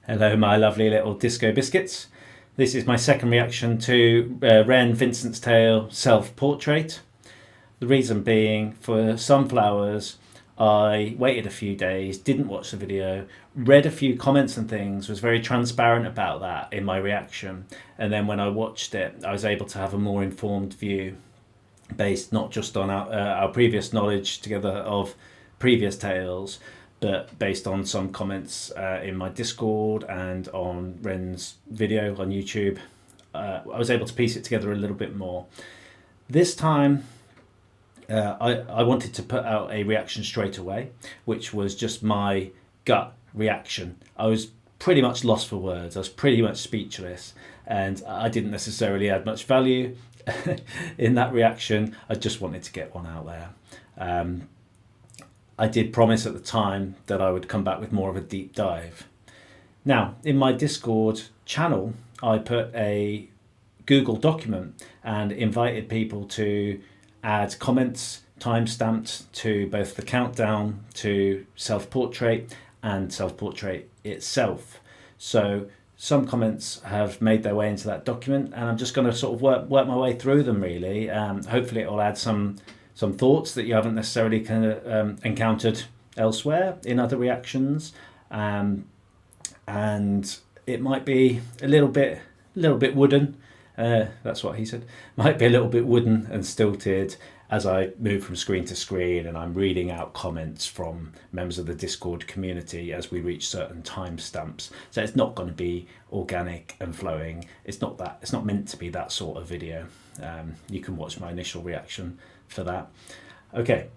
Hello, my lovely little disco biscuits. This is my second reaction to REN Vincent's Tale self-portrait. The reason being, for Sunflowers, I waited a few days, didn't watch the video, read a few comments and things, was very transparent about that in my reaction. And then when I watched it, I was able to have a more informed view based not just on our previous knowledge together of previous tales, but based on some comments in my Discord and on REN's video on YouTube. I was able to piece it together a little bit more. This time, I wanted to put out a reaction straight away, which was just my gut reaction. I was pretty much lost for words. I was pretty much speechless, and I didn't necessarily add much value in that reaction. I just wanted to get one out there. I did promise at the time that I would come back with more of a deep dive. Now, in my Discord channel, I put a Google document and invited people to add comments time-stamped to both the countdown to self-portrait and self-portrait itself. So some comments have made their way into that document, and I'm just going to sort of work my way through them, really. Hopefully it will add some thoughts that you haven't necessarily kind of encountered elsewhere in other reactions, and it might be a little bit wooden. That's what he said. Might be a little bit wooden and stilted as I move from screen to screen and I'm reading out comments from members of the Discord community as we reach certain timestamps. So it's not going to be organic and flowing. It's not meant to be that sort of video. You can watch my initial reaction for that. Okay,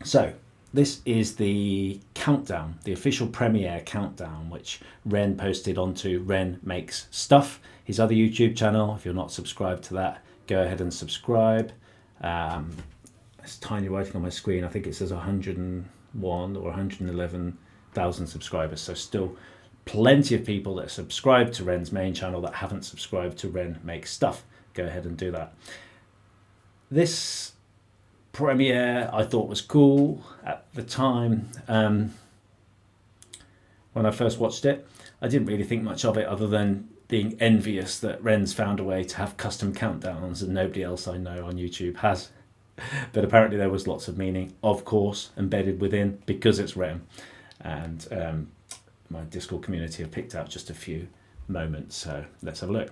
so this is the countdown, the official premiere countdown, which REN posted onto REN Makes Stuff, his other YouTube channel. If you're not subscribed to that, go ahead and subscribe. It's tiny writing on my screen. I think it says 101 or 111,000 subscribers. So still plenty of people that subscribe to REN's main channel that haven't subscribed to REN Makes Stuff. Go ahead and do that. This premiere I thought was cool at the time. When I first watched it, I didn't really think much of it other than being envious that REN's found a way to have custom countdowns and nobody else I know on YouTube has. But apparently there was lots of meaning, of course, embedded within, because it's REN. And my Discord community have picked out just a few moments, so let's have a look.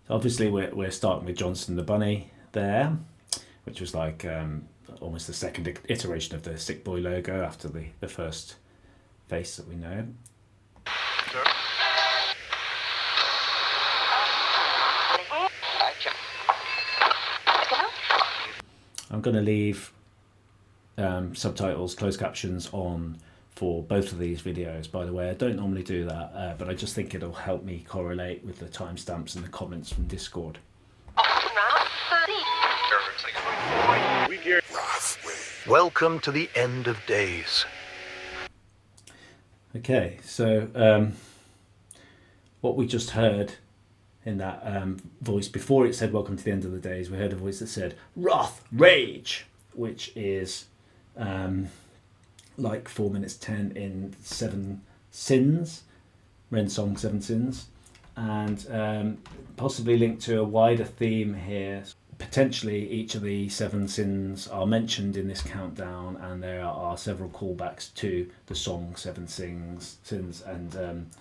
Obviously we're starting with Johnson the Bunny there, which was like almost the second iteration of the Sick Boy logo after the first face that we know. I'm going to leave subtitles, closed captions on for both of these videos, by the way. I don't normally do that, but I just think it'll help me correlate with the timestamps and the comments from Discord. Welcome to the end of days. Okay, so what we just heard in that voice before it said welcome to the end of the days, we heard a voice that said wrath, rage, which is like 4 minutes 10 in Seven Sins, REN song Seven Sins, and possibly linked to a wider theme here. Potentially each of the seven sins are mentioned in this countdown, and there are several callbacks to the song Seven Sins and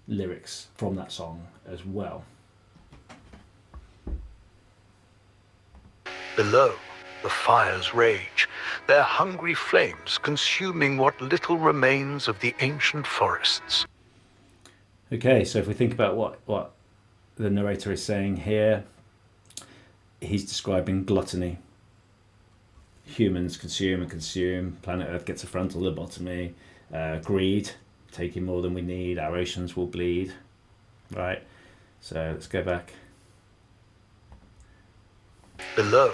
lyrics from that song as well. Below, the fires rage, their hungry flames consuming what little remains of the ancient forests. Okay, so if we think about what the narrator is saying here, he's describing gluttony. Humans consume and consume. Planet Earth gets a frontal lobotomy. Greed, taking more than we need. Our oceans will bleed. Right, so let's go back. Below,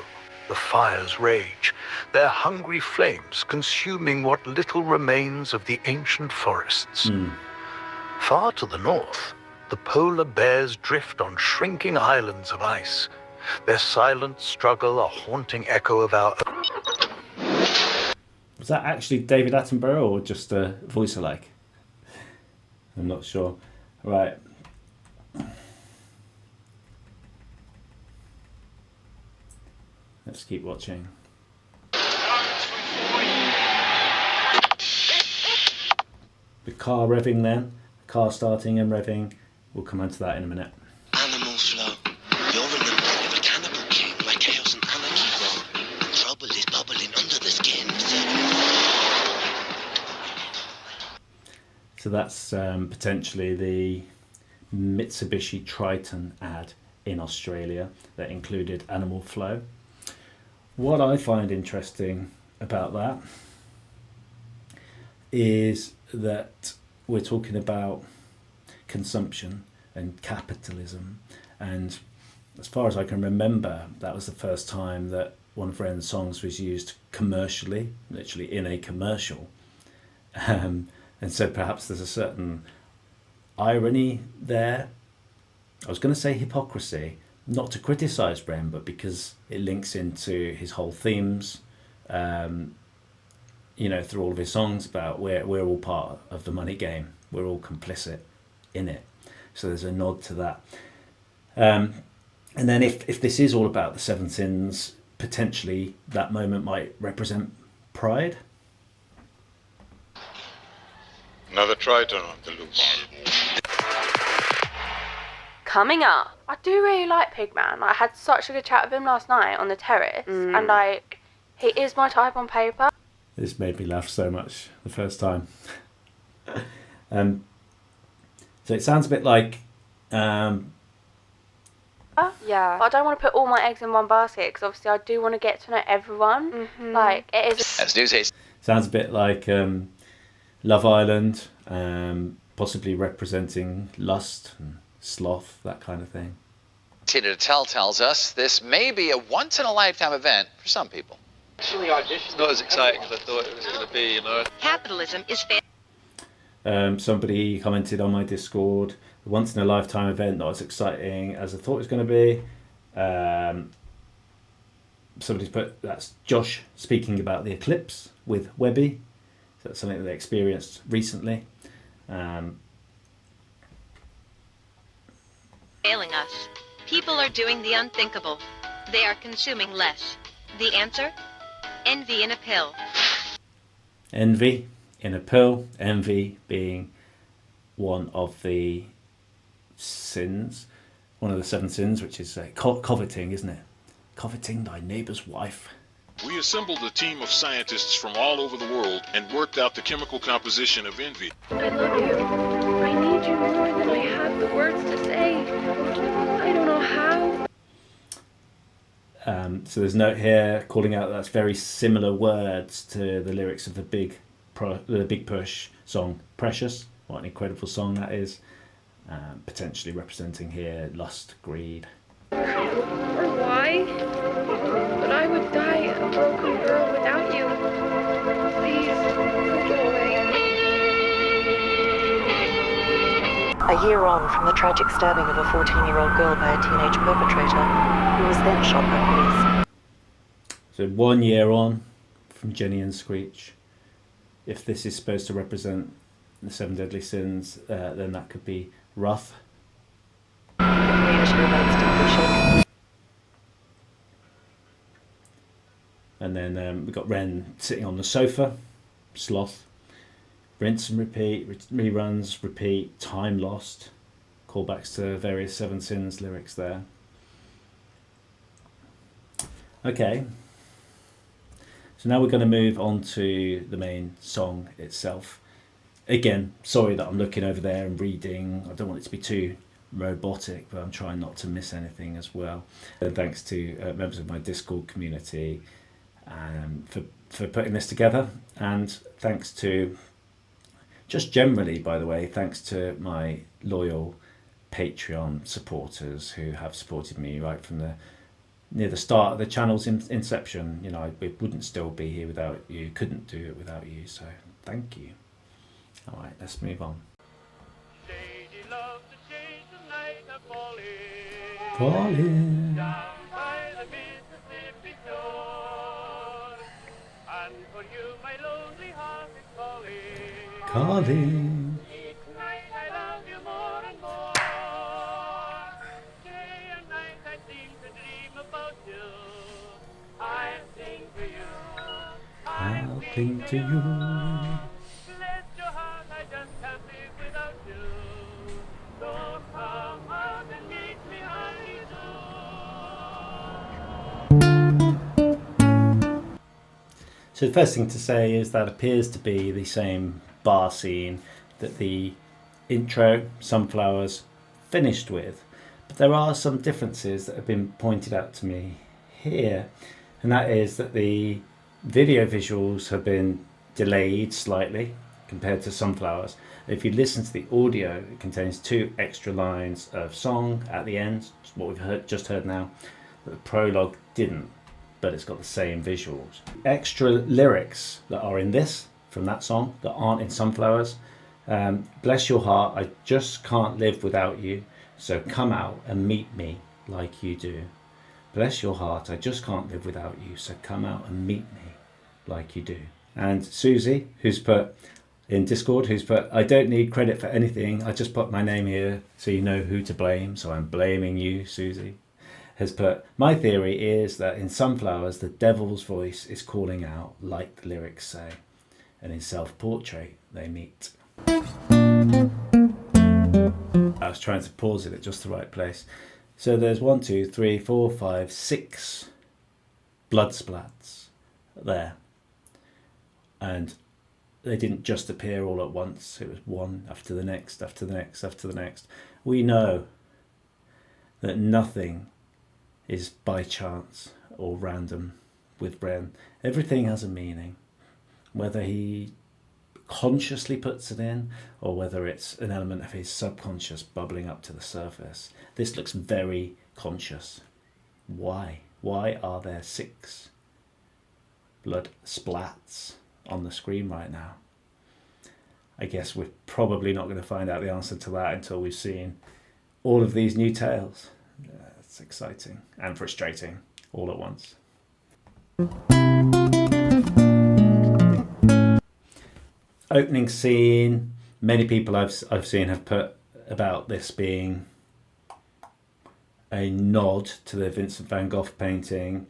the fires rage, their hungry flames consuming what little remains of the ancient forests. Far to the north, the polar bears drift on shrinking islands of ice, their silent struggle a haunting echo of our own. Was that actually David Attenborough or just a voice alike? I'm not sure. Right. Let's keep watching. The car revving then. The car starting and revving. We'll come on to that in a minute. Animal flow. You're remembering of a cannibal king where chaos and anarchy roam. Trouble is bubbling under the skin. So that's potentially the Mitsubishi Triton ad in Australia that included Animal Flow. What I find interesting about that is that we're talking about consumption and capitalism, and as far as I can remember, that was the first time that one of REN's songs was used commercially, literally in a commercial. And so perhaps there's a certain irony there. I was going to say hypocrisy, not to criticise REN, but because it links into his whole themes, through all of his songs about we're all part of the money game. We're all complicit in it. So there's a nod to that. And then if this is all about the seven sins, potentially that moment might represent pride. Another Triton on the loose. Coming up, I do really like Pigman. I had such a good chat with him last night on the terrace, and he is my type on paper. This made me laugh so much the first time. So it sounds a bit like... Yeah. I don't want to put all my eggs in one basket, because obviously I do want to get to know everyone. Mm-hmm. Like, it is... As news is. Sounds a bit like Love Island, possibly representing lust and sloth, that kind of thing. Tina Tell tells us this may be a once-in-a-lifetime event for some people. It's not as exciting as I thought it was going to be, you know. Capitalism is Somebody commented on my Discord, a once-in-a-lifetime event, not as exciting as I thought it was going to be. Somebody's put, that's Josh speaking about the eclipse with Webby. So that's something that they experienced recently. failing us. People are doing the unthinkable. They are consuming less. The answer? Envy in a pill. Envy in a pill. Envy being one of the sins, one of the seven sins, which is coveting, isn't it? Coveting thy neighbour's wife. We assembled a team of scientists from all over the world and worked out the chemical composition of envy. I love you. I need you more than I have the words to say. I don't know how. So there's a note here calling out that's very similar words to the lyrics of the Big Push song Precious. What an incredible song that is. Potentially representing here lust, greed. Or why? But I would die a broken girl without you. Please, go away. A year on from the tragic stabbing of a 14-year-old girl by a teenage perpetrator, who was then shot by police. So 1 year on from Jenny and Screech. If this is supposed to represent the seven deadly sins, then that could be rough. The community remains deeply shaken. And then we've got Ren sitting on the sofa, sloth, rinse and repeat, reruns, repeat, time lost, callbacks to various seven sins lyrics there. Okay, so now we're going to move on to the main song itself. Again, sorry that I'm looking over there and reading. I don't want it to be too robotic, but I'm trying not to miss anything as well. And thanks to members of my Discord community for putting this together, and thanks to, just generally by the way, thanks to my loyal Patreon supporters who have supported me right from near the start of the channel's inception. You know, we wouldn't still be here without you, couldn't do it without you, so thank you. All right, let's move on. Falling. Calling. I'll cling to you. So the first thing to say is that appears to be the same bar scene that the intro, Sunflowers, finished with. But there are some differences that have been pointed out to me here. And that is that the video visuals have been delayed slightly compared to Sunflowers. If you listen to the audio, it contains 2 extra lines of song at the end, what we've just heard now, but the prologue didn't, but it's got the same visuals. Extra lyrics that are in this, from that song, that aren't in Sunflowers. Bless your heart, I just can't live without you, so come out and meet me like you do. Bless your heart, I just can't live without you, so come out and meet me like you do. And Susie, who's put in Discord, who's put, I don't need credit for anything, I just put my name here so you know who to blame, so I'm blaming you, Susie, has put, my theory is that in Sunflowers, the devil's voice is calling out like the lyrics say, and in Self-Portrait, they meet. I was trying to pause it at just the right place. So there's 1, 2, 3, 4, 5, 6 blood splats there. And they didn't just appear all at once. It was one after the next, after the next, after the next. We know that nothing is by chance or random with Ren. Everything has a meaning. Whether he consciously puts it in or whether it's an element of his subconscious bubbling up to the surface. This looks very conscious. Why? Why are there 6 blood splats on the screen right now? I guess we're probably not going to find out the answer to that until we've seen all of these new tales. It's exciting and frustrating all at once. Opening scene, many people I've seen have put about this being a nod to the Vincent van Gogh painting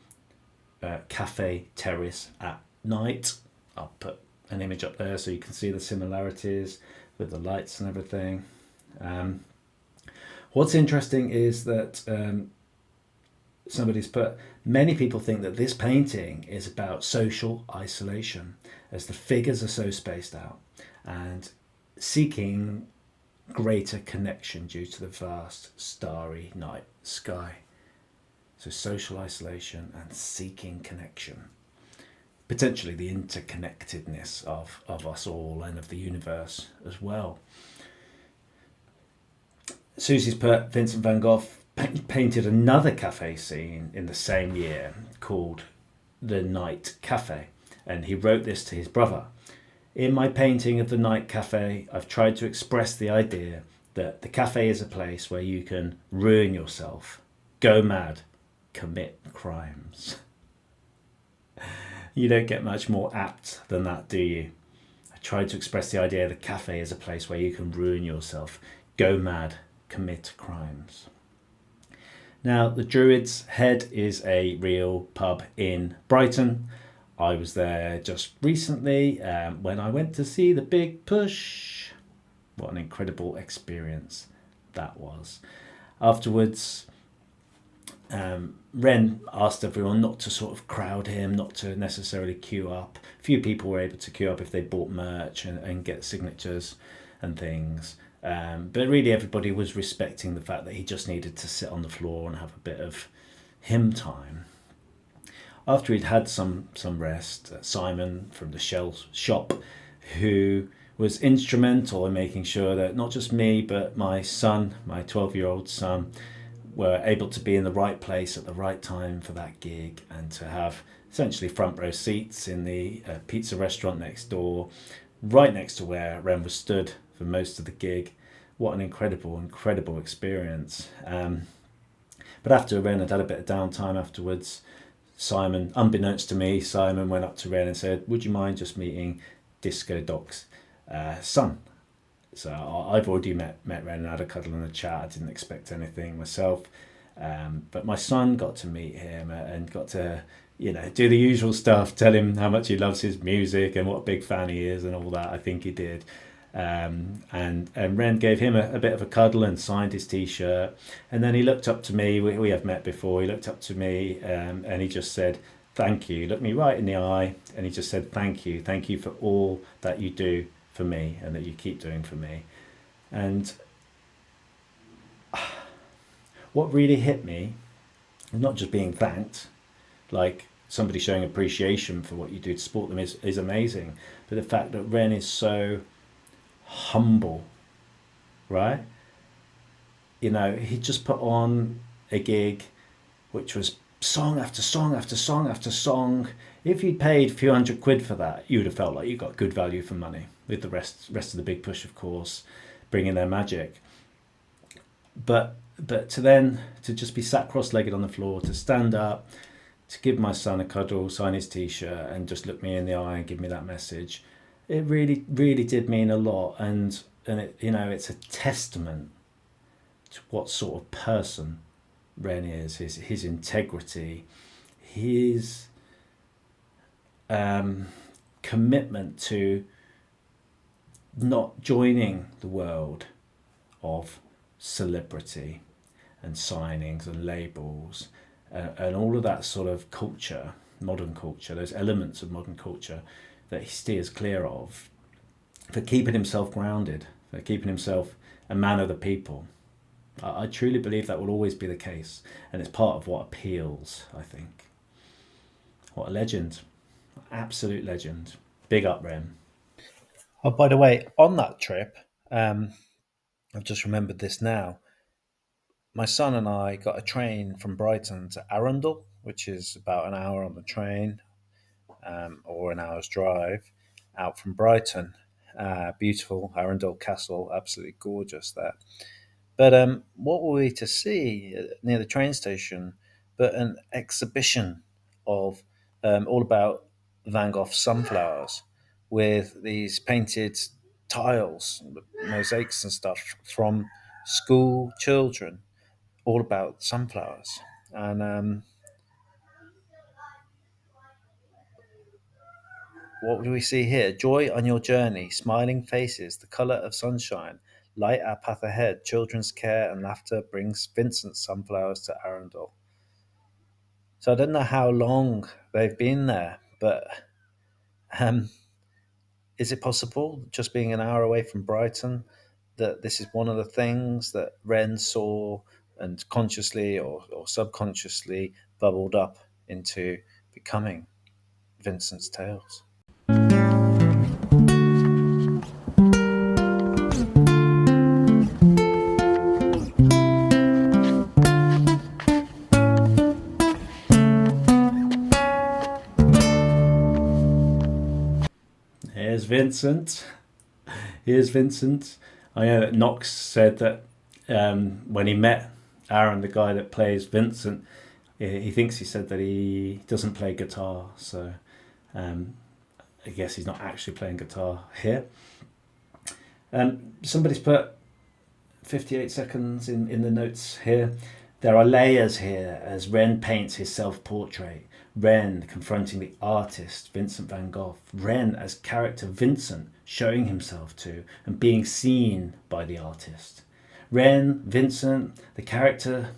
Cafe Terrace at Night. I'll put an image up there so you can see the similarities with the lights and everything. What's interesting is that somebody's put, many people think that this painting is about social isolation, as the figures are so spaced out and seeking greater connection due to the vast starry night sky. So social isolation and seeking connection. Potentially the interconnectedness of us all and of the universe as well. Susie's put, Vincent van Gogh painted another cafe scene in the same year called The Night Cafe, and he wrote this to his brother. In my painting of The Night Cafe, I've tried to express the idea that the cafe is a place where you can ruin yourself, go mad, commit crimes. You don't get much more apt than that, do you? I tried to express the idea the cafe is a place where you can ruin yourself, go mad, commit crimes. Now, the Druid's Head is a real pub in Brighton. I was there just recently when I went to see The Big Push. What an incredible experience that was. Afterwards, Ren asked everyone not to sort of crowd him, not to necessarily queue up. A few people were able to queue up if they bought merch and get signatures and things. But really everybody was respecting the fact that he just needed to sit on the floor and have a bit of him time. After he'd had some rest, Simon from the Shell shop, who was instrumental in making sure that not just me, but my son, my 12-year-old son, were able to be in the right place at the right time for that gig and to have essentially front row seats in the pizza restaurant next door, right next to where Ren was stood for most of the gig. What an incredible experience. But after Ren had a bit of downtime afterwards, Simon, unbeknownst to me, Simon went up to Ren and said, "Would you mind just meeting Disco Doc's son?" So I've already met Ren and had a cuddle and a chat. I didn't expect anything myself. But my son got to meet him and got to, do the usual stuff, tell him how much he loves his music and what a big fan he is and all that. I think he did. And Ren gave him a bit of a cuddle and signed his t-shirt. And then he looked up to me. We have met before. He looked up to me and he just said, "Thank you." He looked me right in the eye and he just said, "Thank you. Thank you for all that you do for me and that you keep doing for me." And what really hit me, not just being thanked, like somebody showing appreciation for what you do to support them is amazing, but the fact that Ren is so humble, right? He just put on a gig which was song after song after song after song. If you'd paid a few £100 for that, you would have felt like you got good value for money, with the rest of the Big Push, of course, bringing their magic. But to just be sat cross-legged on the floor, to stand up, to give my son a cuddle, sign his t-shirt and just look me in the eye and give me that message, it really, really did mean a lot. And it, it's a testament to what sort of person Ren is, his integrity, his commitment to not joining the world of celebrity and signings and labels and all of that sort of culture, modern culture, those elements of modern culture that he steers clear of, for keeping himself grounded, for keeping himself a man of the people. I truly believe that will always be the case, and it's part of what appeals, I think. What a legend. Absolute legend. Big up, Ren. Oh, by the way, on that trip, I've just remembered this now. My son and I got a train from Brighton to Arundel, which is about an hour on the train, or an hour's drive out from Brighton. Beautiful Arundel Castle, absolutely gorgeous there. But what were we to see near the train station but an exhibition of all about Van Gogh's sunflowers, with these painted tiles, mosaics and stuff from school children, all about sunflowers. And what do we see here? Joy on your journey, smiling faces, the colour of sunshine, light our path ahead, children's care and laughter brings Vincent's sunflowers to Arundel. So I don't know how long they've been there, but is it possible, just being an hour away from Brighton, that this is one of the things that Ren saw and consciously or subconsciously bubbled up into becoming Vincent's Tales? Vincent. Here's Vincent. I know that Knox said that when he met Aaron, the guy that plays Vincent, he thinks he said that he doesn't play guitar. So I guess he's not actually playing guitar here. Somebody's put 58 seconds in the notes here. There are layers here as Ren paints his self-portrait. Ren confronting the artist, Vincent van Gogh. Ren as character Vincent showing himself to and being seen by the artist. Ren, Vincent, the character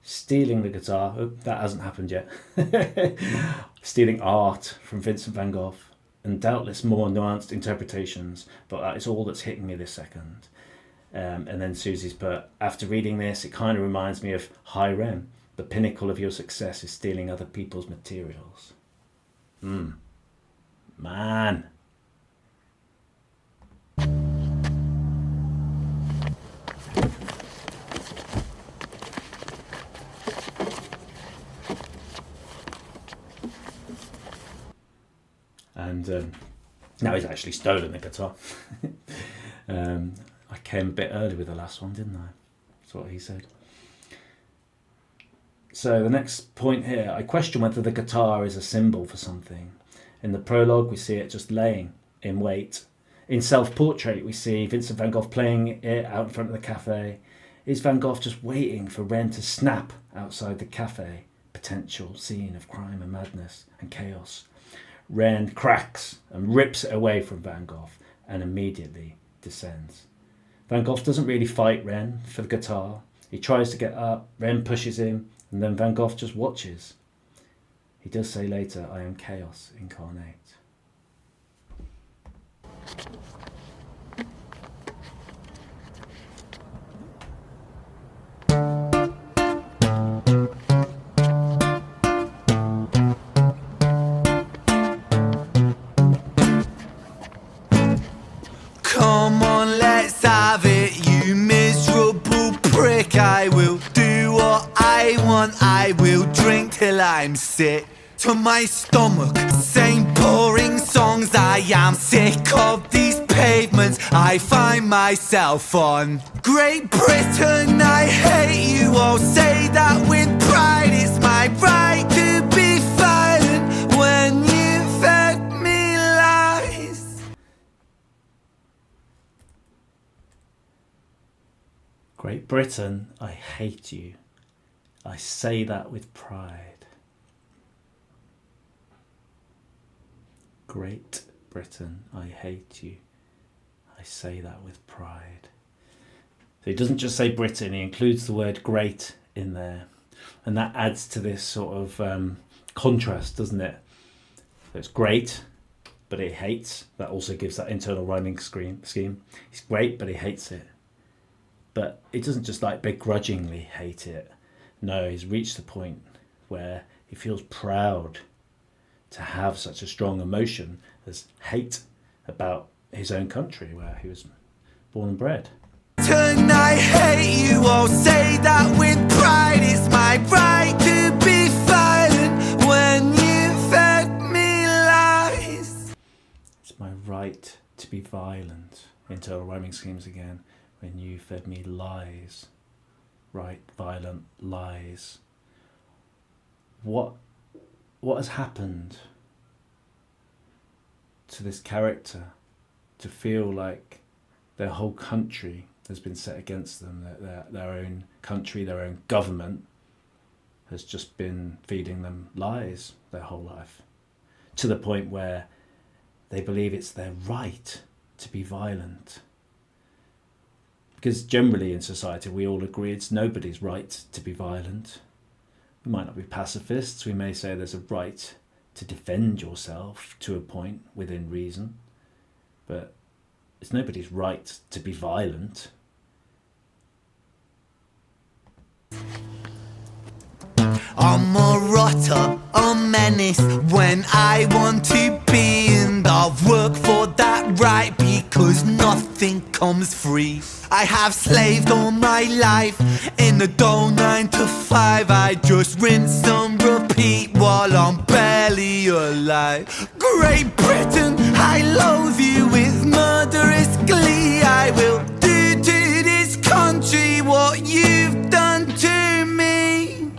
stealing the guitar. Oh, that hasn't happened yet. Stealing art from Vincent van Gogh. And doubtless more nuanced interpretations, but that is all that's hitting me this second. And then Susie's put, after reading this, it kind of reminds me of Hi Ren. The pinnacle of your success is stealing other people's materials. Man. And now he's actually stolen the guitar. I came a bit early with the last one, didn't I? That's what he said. So the next point here, I question whether the guitar is a symbol for something. In the prologue, we see it just laying in wait. In Self-Portrait, we see Vincent van Gogh playing it out in front of the cafe. Is Van Gogh just waiting for Ren to snap outside the cafe? Potential scene of crime and madness and chaos. Ren cracks and rips it away from Van Gogh and immediately descends. Van Gogh doesn't really fight Ren for the guitar. He tries to get up, Ren pushes him, and then Van Gogh just watches. He does say later, "I am chaos incarnate." Come on, let's have it, you miserable prick. I will do what I want, I will drink till I'm sick to my stomach. Same boring songs, I am sick of these pavements I find myself on. Great Britain, I hate you, I'll say that with pride. It's my right to be violent when you fed me lies. Great Britain, I hate you. I say that with pride. Great Britain, I hate you. I say that with pride. So he doesn't just say Britain, he includes the word great in there. And that adds to this sort of contrast, doesn't it? So it's great, but he hates. That also gives that internal rhyming scheme. He's great, but he hates it. But he doesn't just like begrudgingly hate it. No, he's reached the point where he feels proud to have such a strong emotion as hate about his own country where he was born and bred. I hate you, I'll say that with pride. It's my right to be violent when you fed me lies. It's my right to be violent. Internal rhyming schemes again. When you fed me lies. Right, violent lies. What has happened to this character to feel like their whole country has been set against them, their own country, their own government has just been feeding them lies their whole life, to the point where they believe it's their right to be violent? Because generally in society we all agree it's nobody's right to be violent. We might not be pacifists, we may say there's a right to defend yourself to a point within reason, but it's nobody's right to be violent. I'm a rotter, a menace when I want to be, and I've worked for that right because nothing comes free. I have slaved all my life in the dull 9 to 5. I just rinse and repeat while I'm barely alive. Great Britain, I loathe you with murderous glee. I will do to this country what you've done to me.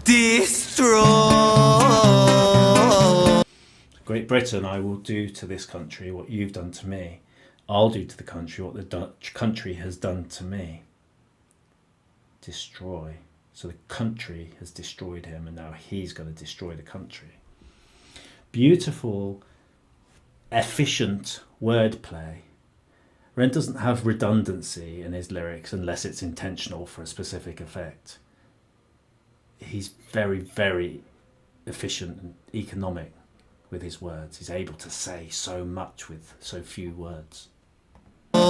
Destroy. Great Britain, I will do to this country what you've done to me. I'll do to the country what the Dutch country has done to me. Destroy. So the country has destroyed him and now he's going to destroy the country. Beautiful, efficient wordplay. Ren doesn't have redundancy in his lyrics unless it's intentional for a specific effect. He's very, very efficient and economic with his words. He's able to say so much with so few words. I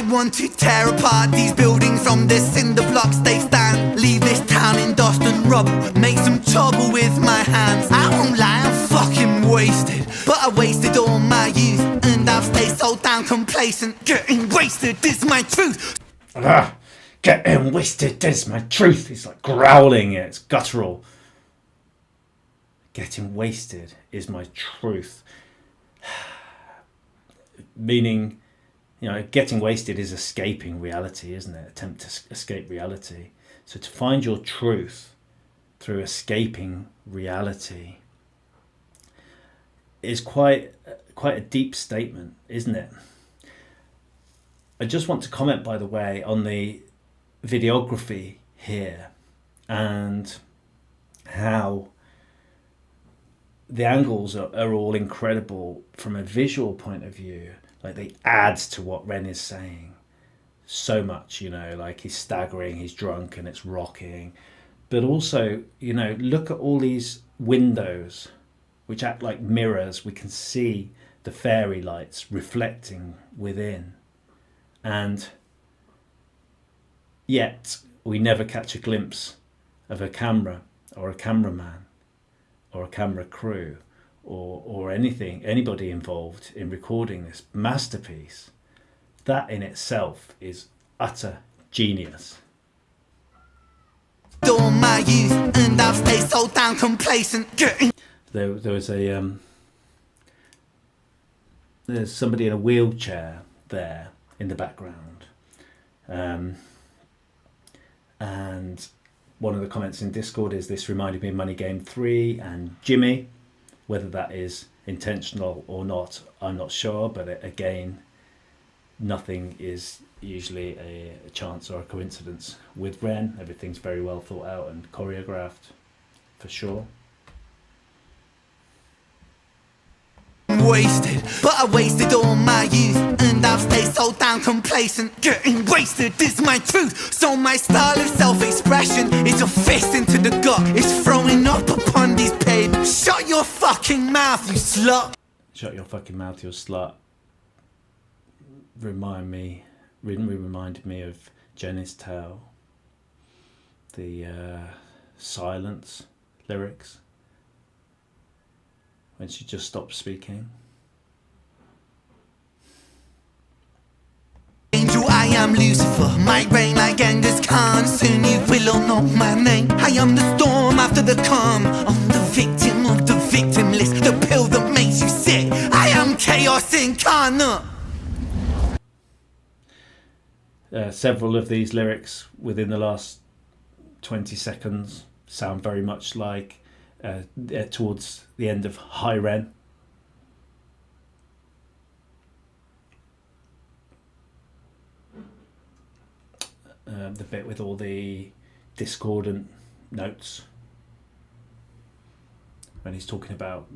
want to tear apart these buildings from the cinder blocks they stand. Leave this town in dust and rubble, make some trouble with my hands. I won't lie, I'm fucking wasted, but I wasted all my youth, and I've stayed so damn complacent. Getting wasted is my truth. Getting wasted is my truth. He's like growling it. It's guttural. Getting wasted is my truth. meaning, getting wasted is escaping reality, isn't it? Attempt to escape reality. So to find your truth through escaping reality is quite a deep statement, isn't it? I just want to comment, by the way, on the videography here and how the angles are all incredible from a visual point of view. Like, they add to what Ren is saying so much, like he's staggering, he's drunk and it's rocking. But also, look at all these windows which act like mirrors. We can see the fairy lights reflecting within. And yet we never catch a glimpse of a camera or a cameraman or a camera crew or anybody involved in recording this masterpiece. That in itself is utter genius. All my youth, and I've stayed so damn complacent. There was there's somebody in a wheelchair there in the background, and one of the comments in Discord is, this reminded me of Money Game 3 and Jimmy. Whether that is intentional or not, I'm not sure, but again, nothing is usually a chance or a coincidence with Ren. Everything's very well thought out and choreographed, for sure. Wasted, but I wasted all my youth, and I've stayed so damn complacent. Getting wasted is my truth, so my style of self-expression is a fist into the gut. It's throwing up upon these papers. Shut your fucking mouth, you slut. Shut your fucking mouth, you slut. Reminded me of Jenny's Tale, the silence lyrics, when she just stopped speaking. Angel, I am Lucifer, might reign like Genghis Khan. Soon you will all know my name. I am the storm after the calm. I'm the victim of the victim list, the pill that makes you sick. I am chaos incarnate. Several of these lyrics within the last 20 seconds sound very much like towards the end of REN. The bit with all the discordant notes when he's talking about,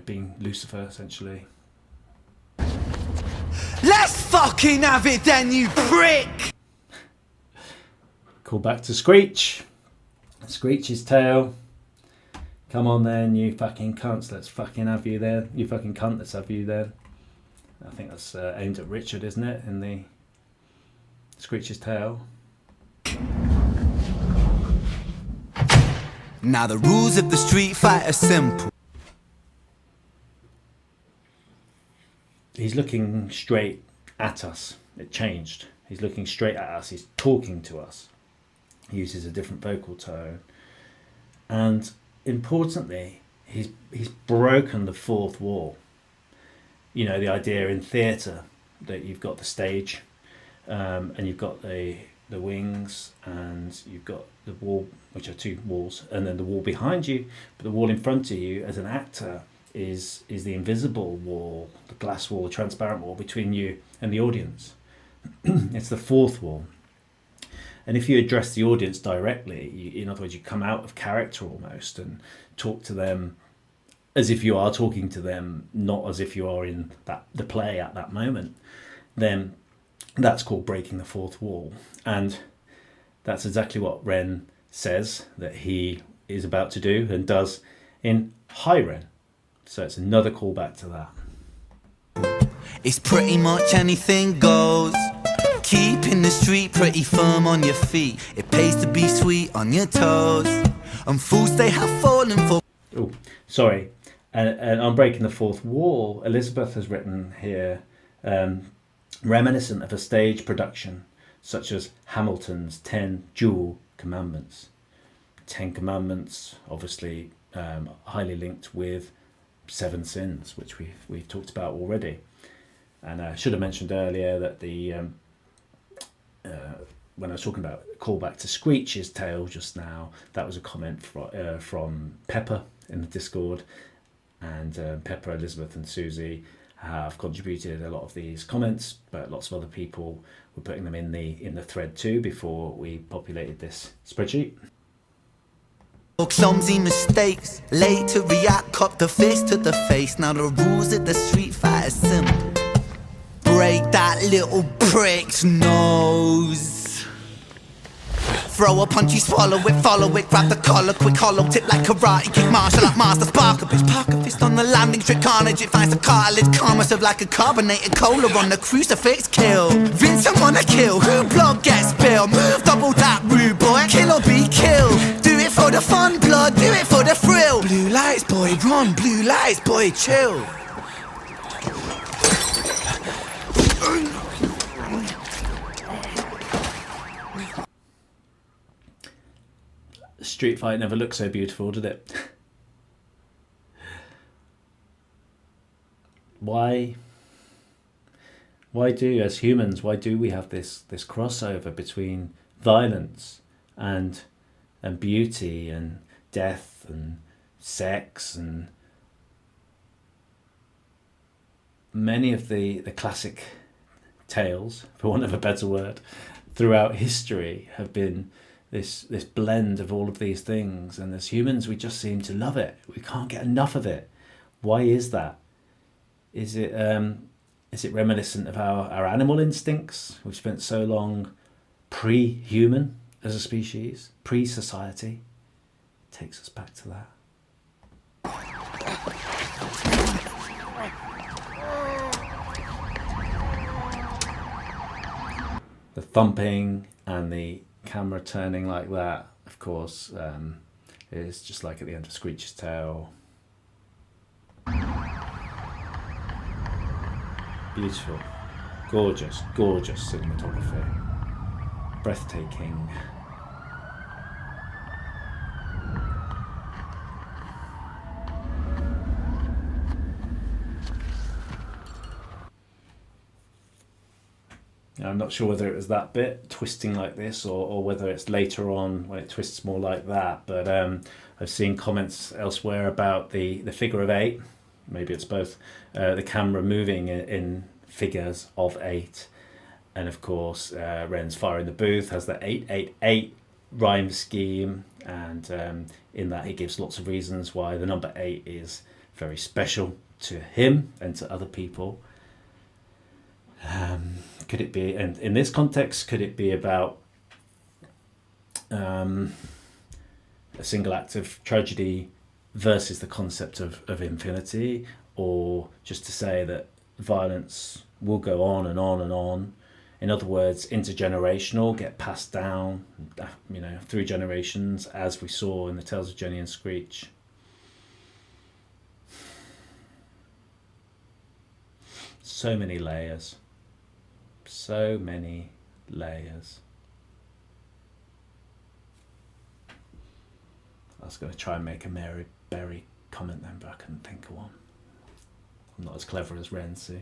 being Lucifer, essentially. Let's fucking have it then, you prick! Call back to Screech. Screech's Tale. Come on then, you fucking cunts. Let's fucking have you there. You fucking cunt, let's have you there. I think that's aimed at Richard, isn't it? In the Screech's Tale. Now the rules of the street fight are simple. He's looking straight at us. It changed. He's looking straight at us. He's talking to us. He uses a different vocal tone. And importantly, he's broken the fourth wall. The idea in theatre that you've got the stage, and you've got the wings, and you've got the wall, which are two walls, and then the wall behind you, but the wall in front of you as an actor is the invisible wall, the glass wall, the transparent wall between you and the audience. It's the fourth wall. And if you address the audience directly, in other words, you come out of character almost and talk to them as if you are talking to them, not as if you are in the play at that moment, then that's called breaking the fourth wall. And that's exactly what Ren says that he is about to do and does in REN. So it's another callback to that. It's pretty much anything goes. Keeping the street pretty firm on your feet. It pays to be sweet on your toes. And fools they have fallen for. Oh, sorry. And on breaking the fourth wall, Elizabeth has written here, reminiscent of a stage production such as Hamilton's 10 Dual Commandments. 10 Commandments, obviously highly linked with 7 sins, which we've talked about already. And I should have mentioned earlier that when I was talking about callback to Screech's tale just now, that was a comment from Pepper in the Discord, and Pepper, Elizabeth and Susie have contributed a lot of these comments, but lots of other people were putting them in the thread too before we populated this spreadsheet. Clumsy mistakes, late to react, cop the fist to the face. Now the rules of the street fight are simple. Break that little prick's nose. Throw a punch, you swallow it, follow it, grab the collar, quick hollow tip like karate kick, martial art master, spark a bitch, park a fist on the landing strip, carnage, it finds the cartilage, karma serve like a carbonated cola on the crucifix, kill. Vincent wanna kill, who blood gets spilled, move double that rude boy, kill or be killed. Do it for the fun, blood, do it for the thrill. Blue lights, boy, run, blue lights, boy, chill. Street fight never looked so beautiful, did it? Why do, as humans, why do we have this crossover between violence and beauty and death and sex? And many of the classic tales, for want of a better word, throughout history have been this blend of all of these things, and as humans we just seem to love it. We can't get enough of it. Why is that? Is it reminiscent of our animal instincts? We've spent so long pre-human as a species, pre-society. It takes us back to that. The thumping and the camera turning like that, of course, is just like at the end of Screech's tale. Beautiful, gorgeous cinematography, breathtaking. I'm not sure whether it was that bit twisting like this or whether it's later on when it twists more like that, but I've seen comments elsewhere about the figure of 8. Maybe it's both. The camera moving in figures of 8, and of course Ren's Fire in the Booth has the 888 rhyme scheme, and in that he gives lots of reasons why the number 8 is very special to him and to other people. Could it be, and in this context, could it be about a single act of tragedy versus the concept of infinity, or just to say that violence will go on and on and on? In other words, intergenerational, get passed down, through generations, as we saw in the Tales of Jenny and Screech. So many layers. So many layers. I was going to try and make a Mary Berry comment then, but I couldn't think of one. I'm not as clever as Ren, see.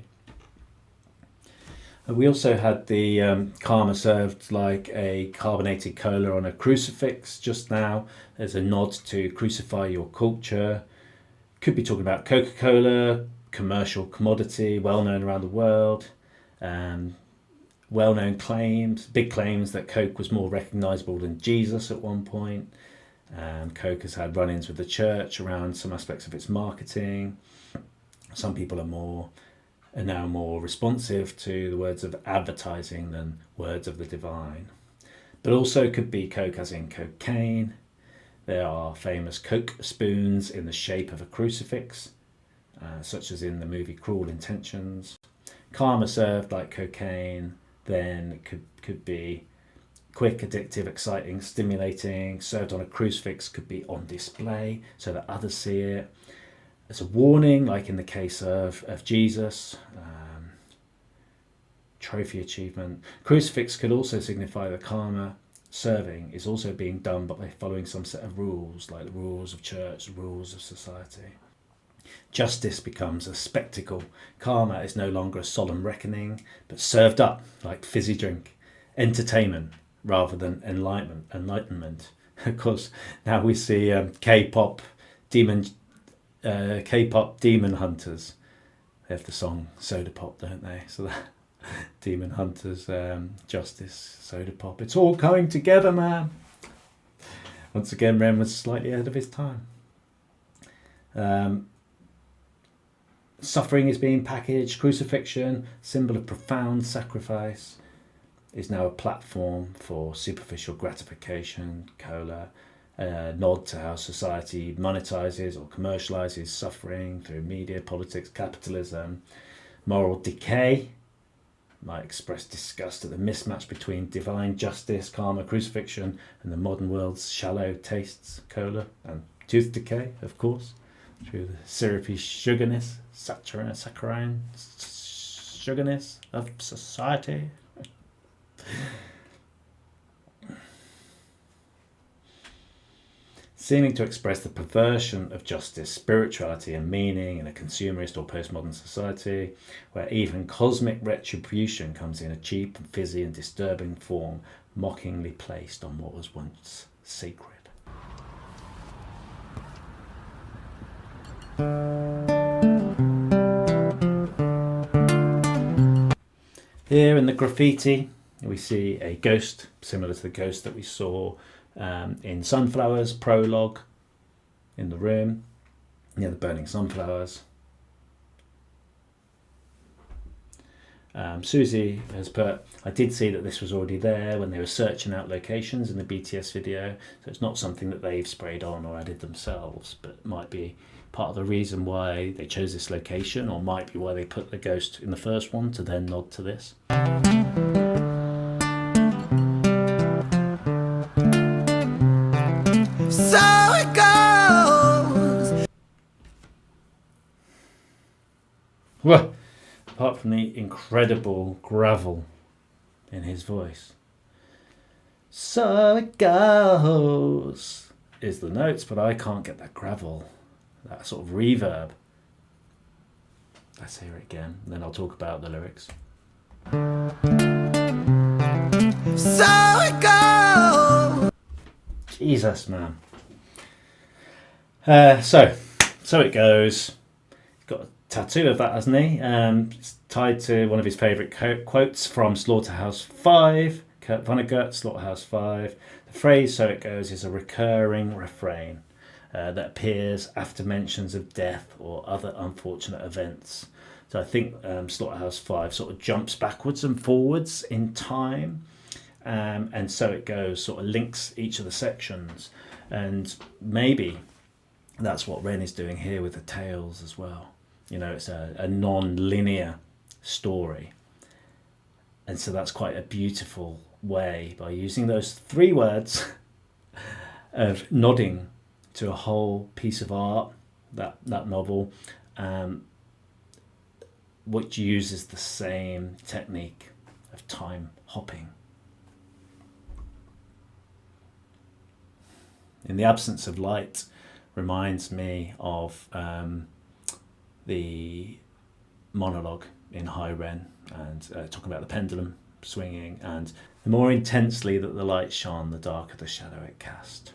And we also had the karma served like a carbonated cola on a crucifix just now as a nod to crucify your culture. Could be talking about Coca-Cola, commercial commodity, well known around the world. Well-known claims, big claims that Coke was more recognisable than Jesus at one point. Coke has had run-ins with the church around some aspects of its marketing. Some people are now more responsive to the words of advertising than words of the divine. But also could be Coke as in cocaine. There are famous Coke spoons in the shape of a crucifix, such as in the movie Cruel Intentions. Karma served like cocaine, then could be quick, addictive, exciting, stimulating. Served on a crucifix could be on display so that others see it. As a warning, like in the case of Jesus. Trophy achievement. Crucifix could also signify the karma serving is also being done by following some set of rules, like the rules of church, the rules of society. Justice becomes a spectacle. Karma is no longer a solemn reckoning, but served up like fizzy drink. Entertainment rather than enlightenment. Of course, now we see K-pop demon hunters. They have the song Soda Pop, don't they? So that demon hunters, Justice, Soda Pop. It's all coming together, man. Once again, Ren was slightly ahead of his time. Suffering is being packaged. Crucifixion, symbol of profound sacrifice, is now a platform for superficial gratification. Cola, nod to how society monetizes or commercializes suffering through media, politics, capitalism. Moral decay might express disgust at the mismatch between divine justice, karma, crucifixion, and the modern world's shallow tastes. Cola and tooth decay, of course, through the syrupy sugarness, saccharine sugarness of society. Seeming to express the perversion of justice, spirituality, and meaning in a consumerist or postmodern society, where even cosmic retribution comes in a cheap and fizzy and disturbing form, mockingly placed on what was once sacred. Here in the graffiti, we see a ghost, similar to the ghost that we saw in Sunflowers prologue in the room, near the burning sunflowers. Susie has put, I did see that this was already there when they were searching out locations in the BTS video, so it's not something that they've sprayed on or added themselves, but it might be part of the reason why they chose this location, or might be why they put the ghost in the first one to then nod to this. So it goes. Well, apart from the incredible gravel in his voice. So it goes is the notes, but I can't get that gravel, that sort of reverb. Let's hear it again, and then I'll talk about the lyrics. So it goes. Jesus, man. So it goes. He's got a tattoo of that, hasn't he? It's tied to one of his favourite quotes from Slaughterhouse 5, Kurt Vonnegut, Slaughterhouse 5. The phrase "so it goes" is a recurring refrain that appears after mentions of death or other unfortunate events. So I think Slaughterhouse 5 sort of jumps backwards and forwards in time, and so it goes sort of links each of the sections, and maybe that's what Ren is doing here with the tales as well. You know, it's a non-linear story, and so that's quite a beautiful way, by using those three words, of nodding to a whole piece of art, that novel, which uses the same technique of time hopping. In the absence of light reminds me of the monologue in High Ren, and talking about the pendulum swinging, and the more intensely that the light shone, the darker the shadow it cast.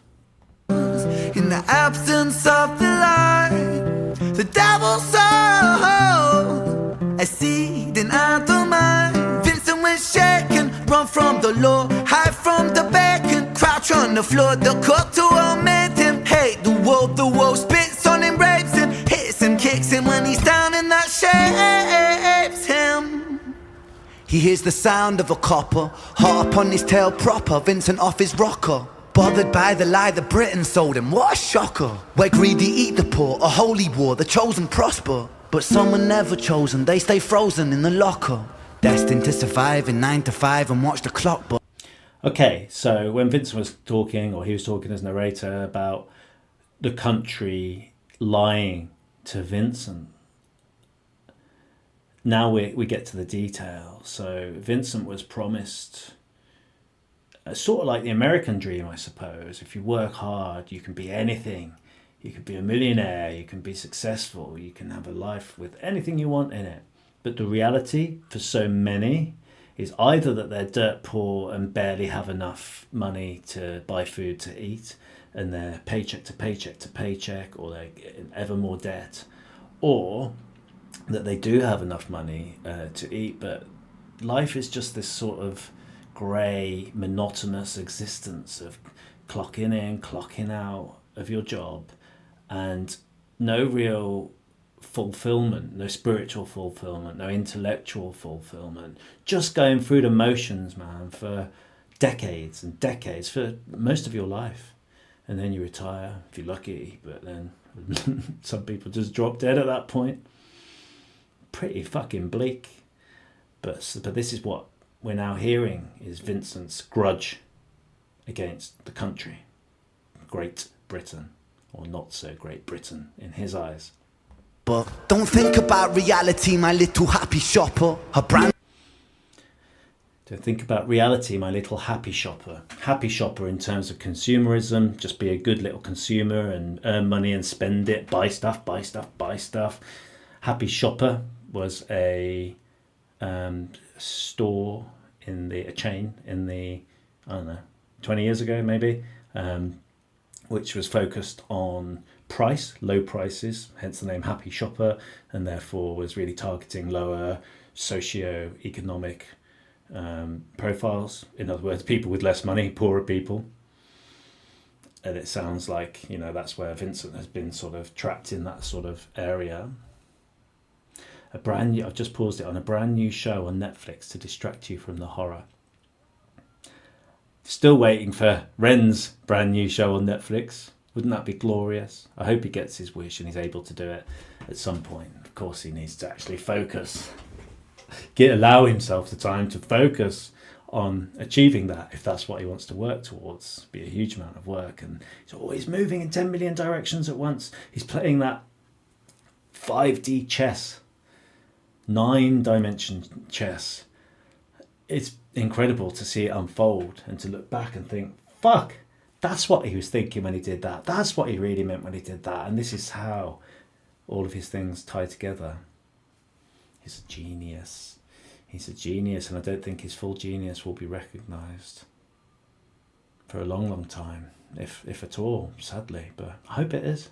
In the absence of the light, the devil sowed a seed in our mind. Vincent was shaken, run from the law, hide from the beacon, crouch on the floor. The cook to torment him, hate the wolf spits on him, rapes him, hits him, kicks him when he's down, and that shapes him. He hears the sound of a copper, hot upon his tail proper, Vincent off his rocker. Bothered by the lie the Britons sold him, what a shocker. Where greedy eat the poor, a holy war, the chosen prosper. But some are never chosen, they stay frozen in the locker, destined to survive in 9 to 5 and watch the clock. Okay, so when Vincent was talking, or he was talking as narrator, about the country lying to Vincent, now we get to the details. So Vincent was promised sort of like the American dream, I suppose. If you work hard, you can be anything. You can be a millionaire, you can be successful, you can have a life with anything you want in it. But the reality for so many is either that they're dirt poor and barely have enough money to buy food to eat, and they're paycheck to paycheck to paycheck, or they're in ever more debt, or that they do have enough money to eat, but life is just this sort of grey, monotonous existence of clocking in, clocking out of your job, and no real fulfillment, no spiritual fulfillment, no intellectual fulfillment, just going through the motions, man, for decades and decades, for most of your life. And then you retire if you're lucky, but then some people just drop dead at that point. Pretty fucking bleak. But this is what we're now hearing is Vincent's grudge against the country, Great Britain, or not so Great Britain in his eyes. But don't think about reality, my little happy shopper. Her brand. Don't think about reality, my little happy shopper. Happy shopper in terms of consumerism, just be a good little consumer and earn money and spend it, buy stuff, buy stuff, buy stuff. Happy shopper was a store a chain in the, I don't know, 20 years ago maybe, which was focused on price, low prices, hence the name Happy Shopper, and therefore was really targeting lower socio-economic profiles. In other words, people with less money, poorer people. And it sounds like, that's where Vincent has been sort of trapped in that sort of area. I've just paused it on a brand new show on Netflix to distract you from the horror. Still waiting for REN's brand new show on Netflix. Wouldn't that be glorious? I hope he gets his wish and he's able to do it at some point. Of course, he needs to actually focus. Allow himself the time to focus on achieving that, if that's what he wants to work towards. It'd be a huge amount of work, and he's always moving in 10 million directions at once. He's playing that 5D chess, 9-dimension chess. It's incredible to see it unfold and to look back and think, fuck, that's what he was thinking when he did that. That's what he really meant when he did that. And this is how all of his things tie together. He's a genius. He's a genius, and I don't think his full genius will be recognised for a long, long time, if at all, sadly. But I hope it is.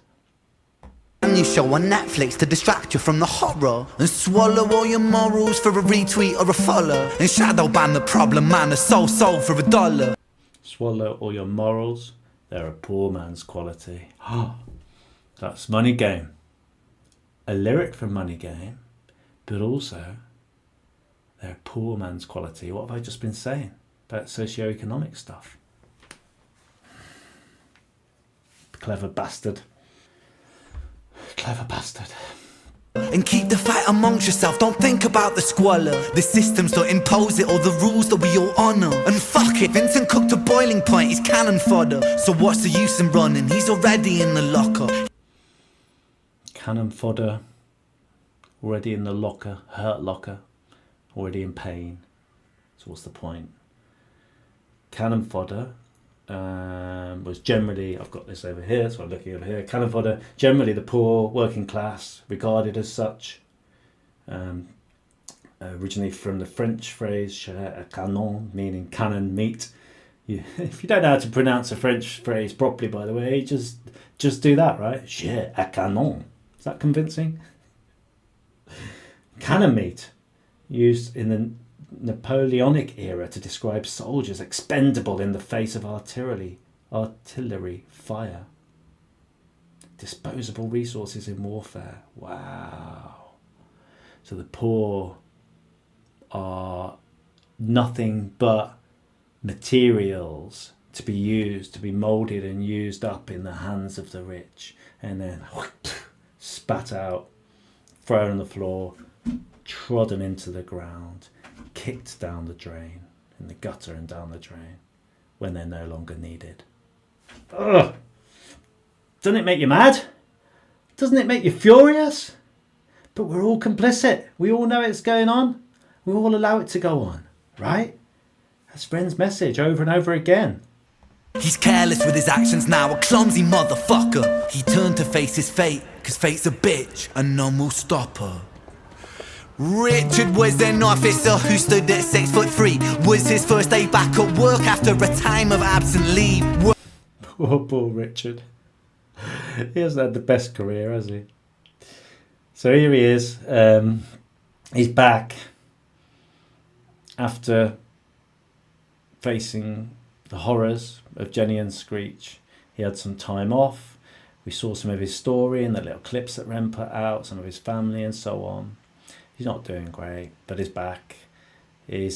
And you show on Netflix to distract you from the horror, and swallow all your morals for a retweet or a follow, and shadow ban the problem man a soul for $1. Swallow all your morals, they're a poor man's quality. That's Money Game. A lyric from Money Game, but also they're a poor man's quality. What have I just been saying about socio-economic stuff? Clever bastard. Clever bastard. And keep the fight amongst yourself, don't think about the squalor. The systems don't impose it, or the rules that we all honour. And fuck it, Vincent cooked to boiling point, he's cannon fodder. So what's the use in running, he's already in the locker. Cannon fodder, already in the locker, hurt locker, already in pain. So what's the point? Cannon fodder was generally, I've got this over here, so I'm looking over here. Cannon fodder, generally the poor, working class, regarded as such. Originally from the French phrase chair à canon, meaning cannon meat. If you don't know how to pronounce a French phrase properly, by the way, just do that, right? Chair à canon. Is that convincing? Cannon meat, used in the Napoleonic era to describe soldiers expendable in the face of artillery fire. Disposable resources in warfare. Wow. So the poor are nothing but materials to be used, to be moulded and used up in the hands of the rich, and then spat out, thrown on the floor, trodden into the ground, kicked down the drain, in the gutter and down the drain, when they're no longer needed. Ugh! Doesn't it make you mad? Doesn't it make you furious? But we're all complicit. We all know it's going on. We all allow it to go on, right? That's REN's message over and over again. He's careless with his actions now, a clumsy motherfucker. He turned to face his fate, cause fate's a bitch and none will stop her. Richard was an officer who stood at 6'3". Was his first day back at work after a time of absent leave. Poor Richard. He hasn't had the best career, has he? So here he is. He's back after facing the horrors of Jenny and Screech. He had some time off. We saw some of his story in the little clips that Ren put out, some of his family and so on. He's not doing great, but he's back. We've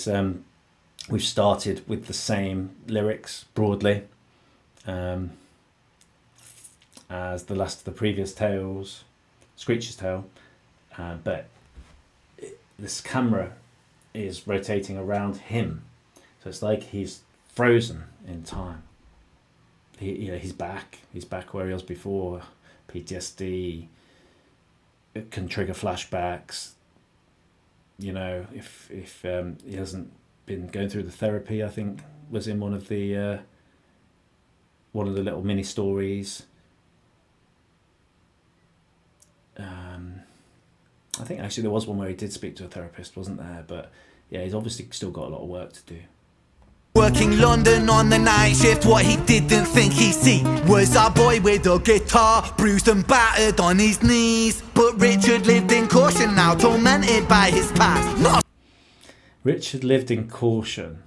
started with the same lyrics broadly as the last of the previous tales, Screech's tale, but this camera is rotating around him, so it's like he's frozen in time. He's back. He's back where he was before. PTSD. It can trigger flashbacks. You know, if he hasn't been going through the therapy, I think was in one of the little mini stories. I think actually there was one where he did speak to a therapist, wasn't there? But yeah, he's obviously still got a lot of work to do. Working London on the night shift, what he didn't think he'd see was our boy with a guitar, bruised and battered on his knees. But Richard lived in caution now, tormented by his past. Richard lived in caution,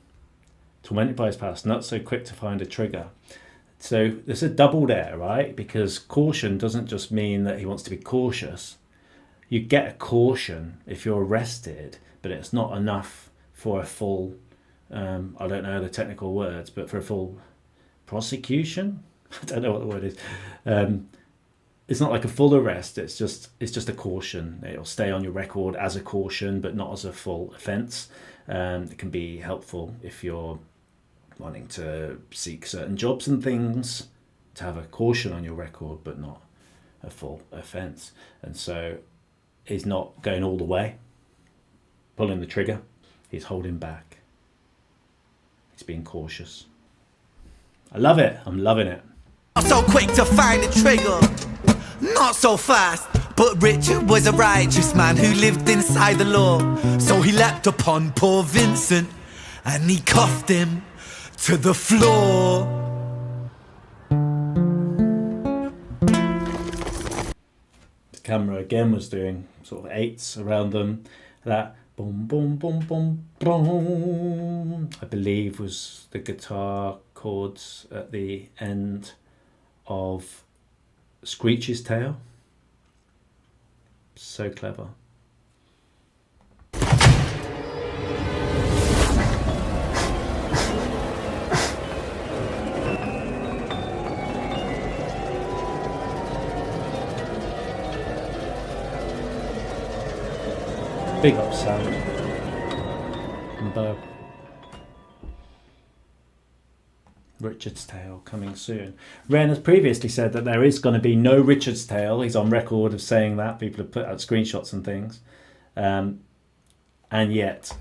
tormented by his past, not so quick to find a trigger. So there's a double there, right? Because caution doesn't just mean that he wants to be cautious. You get a caution if you're arrested, but it's not enough for a full, I don't know the technical words, but for a full prosecution? I don't know what the word is. It's not like a full arrest, it's just a caution. It'll stay on your record as a caution, but not as a full offence. It can be helpful if you're wanting to seek certain jobs and things, to have a caution on your record, but not a full offence. And so he's not going all the way, pulling the trigger. He's holding back. He's being cautious. I love it. I'm loving it. Not so quick to find a trigger, not so fast. But Richard was a righteous man who lived inside the law. So he leapt upon poor Vincent and he cuffed him to the floor. The camera again was doing sort of eights around them. That boom, boom, boom, boom, boom, I believe was the guitar chords at the end of Screech's tale. So clever. Big up Sam and Bo. Richard's Tale coming soon. Ren has previously said that there is going to be no Richard's Tale. He's on record of saying that. People have put out screenshots and things. And yet,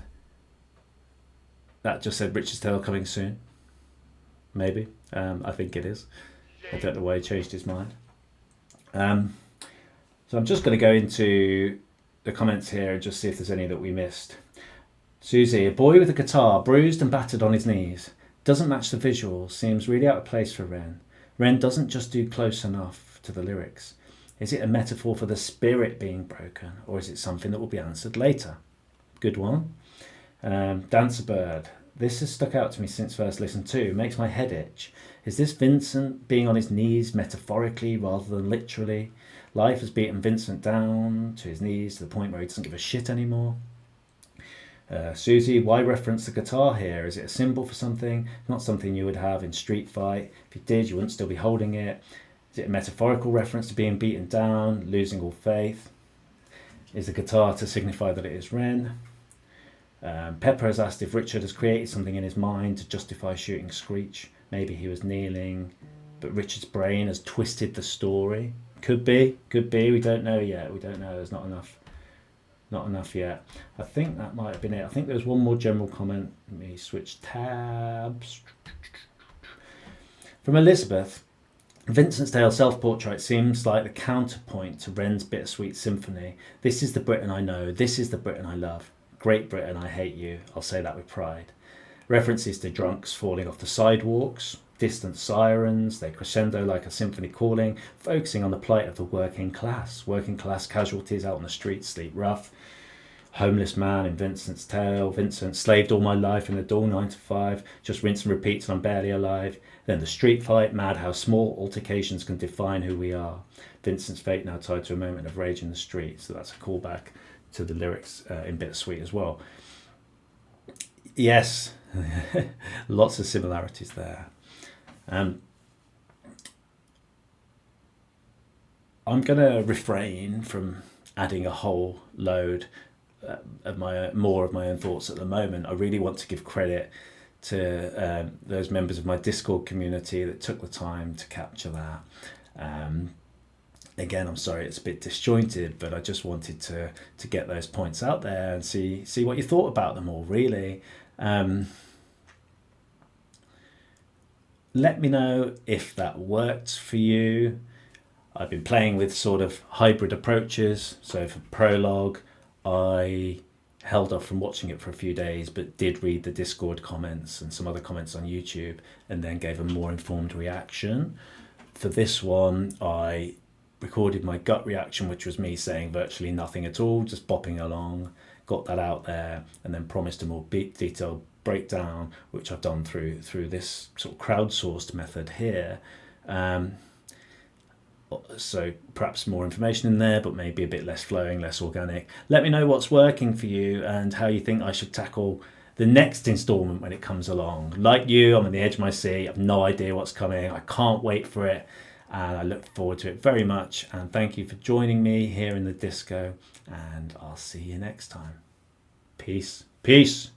that just said Richard's Tale coming soon. Maybe. I think it is. I don't know why he changed his mind. So I'm just going to go into the comments here and just see if there's any that we missed. Susie, a boy with a guitar, bruised and battered on his knees. Doesn't match the visual, seems really out of place for Ren. Ren doesn't just do close enough to the lyrics. Is it a metaphor for the spirit being broken, or is it something that will be answered later? Good one. Dancer Bird, this has stuck out to me since first listen to. Makes my head itch. Is this Vincent being on his knees metaphorically rather than literally? Life has beaten Vincent down to his knees to the point where he doesn't give a shit anymore. Susie, why reference the guitar here? Is it a symbol for something? Not something you would have in Street Fight. If you did, you wouldn't still be holding it. Is it a metaphorical reference to being beaten down, losing all faith? Is the guitar to signify that it is Ren? Pepper has asked if Richard has created something in his mind to justify shooting Screech. Maybe he was kneeling, but Richard's brain has twisted the story. Could be. We don't know yet. We don't know. There's not enough yet. I think that might have been it. I think there's one more general comment. Let me switch tabs. From Elizabeth, Vincent's Tale self-portrait seems like the counterpoint to Wren's bittersweet symphony. This is the Britain I know, this is the Britain I love. Great Britain, I hate you, I'll say that with pride. References to drunks falling off the sidewalks, distant sirens, they crescendo like a symphony calling, focusing on the plight of the working class casualties out on the streets sleep rough. Homeless man in Vincent's Tale. Vincent, slaved all my life in the dull 9 to 5, just rinse and repeat till I'm barely alive. Then the street fight, mad how small altercations can define who we are. Vincent's fate now tied to a moment of rage in the street. So that's a callback to the lyrics in Bittersweet as well. Yes, lots of similarities there. I'm going to refrain from adding a whole load of my own thoughts at the moment. I really want to give credit to those members of my Discord community that took the time to capture that. Again, I'm sorry it's a bit disjointed, but I just wanted to get those points out there and see what you thought about them all, really. Let me know if that worked for you. I've been playing with sort of hybrid approaches. So for Prologue, I held off from watching it for a few days, but did read the Discord comments and some other comments on YouTube, and then gave a more informed reaction. For this one, I recorded my gut reaction, which was me saying virtually nothing at all, just bopping along, got that out there, and then promised a more detailed breakdown, which I've done through this sort of crowdsourced method here. So perhaps more information in there, but maybe a bit less flowing, less organic. Let me know what's working for you and how you think I should tackle the next installment when it comes along. Like you, I'm on the edge of my seat. I have no idea what's coming. I can't wait for it, and I look forward to it very much. And thank you for joining me here in the disco, and I'll see you next time. Peace. Peace.